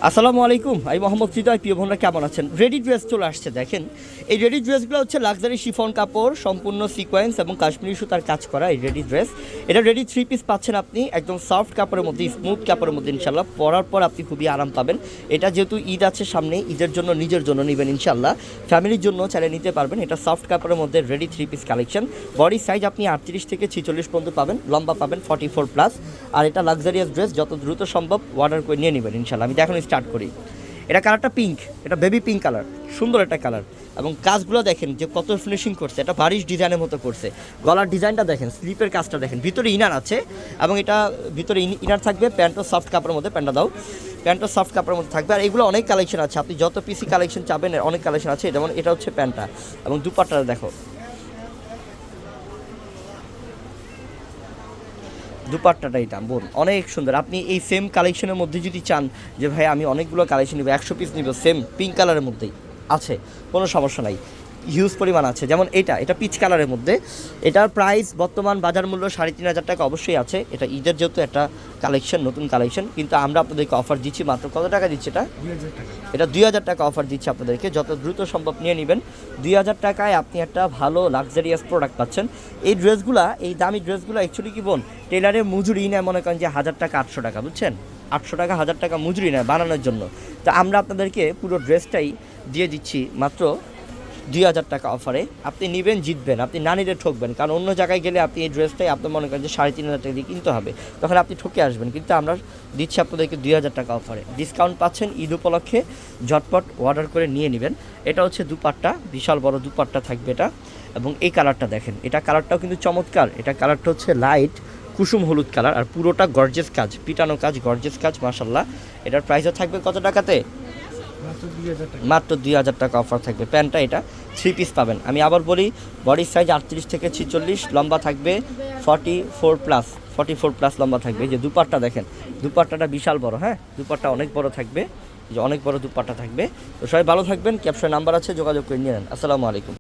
আসসালামু আলাইকুম, আমি মোহাম্মদ হৃদয়। প্রিয় বোনরা কেমন আছেন? রেডি ড্রেস চলে আসছে। দেখেন, এই রেডি ড্রেসগুলো হচ্ছে লাক্সারি শিফন কাপড়, সম্পূর্ণ সিকোয়েন্স এবং কাশ্মীরি সুতার কাজ করা এই রেডি ড্রেস। এটা রেডি 3 পিস পাচ্ছেন আপনি, একদম সফট কাপড়ের মধ্যে, স্মুথ কাপড়ের মধ্যে। ইনশাল্লাহ পরার পর আপনি খুবই আরাম পাবেন। এটা যেহেতু ঈদ আছে সামনে, ঈদের জন্য নিজের জন্য নেবেন ইনশাল্লাহ, ফ্যামিলির জন্য চাইলে নিতে পারবেন। এটা সফট কাপড়ের মধ্যে ready 3 piece collection. Body size আপনি 38 থেকে 46 পর্যন্ত পাবেন, লম্বা পাবেন 44+। আর এটা লাক্সারিয়াস ড্রেস, যত দ্রুত সম্ভব অর্ডার করে নিয়ে নেবেন ইনশাল্লাহ। আমি এখন স্টার্ট করি। এটা কালারটা পিঙ্ক, এটা বেবি পিঙ্ক কালার, সুন্দর একটা কালার। এবং কাজগুলো দেখেন যে কত ফিনিশিং করছে, এটা বারিশ ডিজাইনের মতো করছে। গলার ডিজাইনটা দেখেন, স্লিপের কাজটা দেখেন, ভিতরে ইনার আছে এবং এটা ভিতরে ইনার থাকবে। প্যান্টও সফট কাপড়ের মধ্যে, প্যান্টটা দাও, প্যান্টও সফট কাপড়ের মধ্যে থাকবে। আর এগুলো অনেক কালেকশন আছে, আপনি যত পিসি কালেকশন চাবেন অনেক কালেকশন আছে। যেমন এটা হচ্ছে প্যান্টটা এবং দুপাট্টাটা দেখো, দুপাট্টাটা এটা বোন অনেক সুন্দর। আপনি এই সেম কালেকশনের মধ্যে যদি চান যে ভাই আমি অনেকগুলো কালেকশন নিব, 100 পিস নিব, সেম পিঙ্ক কালারের মধ্যেই আছে, কোনো সমস্যা নাই, হিউজ পরিমাণ আছে। যেমন এটা পিচ কালারের মধ্যে, এটার প্রাইস বর্তমান বাজার মূল্য 3,500 টাকা অবশ্যই আছে। এটা ঈদের যেহেতু একটা কালেকশন, নতুন কালেকশন, কিন্তু আমরা আপনাদেরকে অফার দিচ্ছি মাত্র কত টাকা দিচ্ছি? এটা 2,000 টাকা অফার দিচ্ছি আপনাদেরকে, যত দ্রুত সম্ভব নিয়ে নেবেন। 2,000 টাকায় আপনি একটা ভালো লাক্সারিয়াস প্রোডাক্ট পাচ্ছেন। এই ড্রেসগুলা, এই দামি ড্রেসগুলো অ্যাকচুয়ালি কি বোন, টেলারের মজুরি নেয় মনে করেন যে 1,000 টাকা 800 টাকা, বুঝছেন? 800 টাকা 1,000 টাকা মজুরি নেয় বানানোর জন্য। তো আমরা আপনাদেরকে পুরো ড্রেসটাই দিয়ে দিচ্ছি মাত্র 2,000 টাকা অফারে। আপনি নেবেন, জিতবেন, আপনি না নিলে ঠকবেন। কারণ অন্য জায়গায় গেলে আপনি এই ড্রেসটাই আপনার মনে করেন যে 3,500 টাকা দিয়ে কিনতে হবে, তখন আপনি ঠকে আসবেন। কিন্তু আমরা দিচ্ছি আপনাদেরকে 2,000 টাকা অফারে, ডিসকাউন্ট পাচ্ছেন ঈদ উপলক্ষে। ঝটপট অর্ডার করে নিয়ে নেবেন। এটা হচ্ছে দুপাট্টা, বিশাল বড় দুপাট্টা থাকবে এটা। এবং এই কালারটা দেখেন, এটা কালারটাও কিন্তু চমৎকার। এটা কালারটা হচ্ছে লাইট কুসুম হলুদ কালার, আর পুরোটা গর্জেস কাজ, পিটানো কাজ, গর্জেস কাজ, মাশাল্লাহ। এটার প্রাইসও থাকবে কত টাকাতে? মাত্র 2,000 টাকা অফার থাকবে। প্যান্টটা এটা 3 পিস পাবেন। আমি আবার বলি, বডির সাইজ 38 থেকে 46, লম্বা থাকবে 44+, লম্বা থাকবে। যে দুপাট্টা দেখেন, দুপাট্টাটা বিশাল বড়, হ্যাঁ দুপাট্টা অনেক বড় থাকবে, যে অনেক বড় দুপাট্টা থাকবে। তো সবাই ভালো থাকবেন, ক্যাপশন নাম্বার আছে, যোগাযোগ করে নিয়ে নেন। আসসালামু আলাইকুম।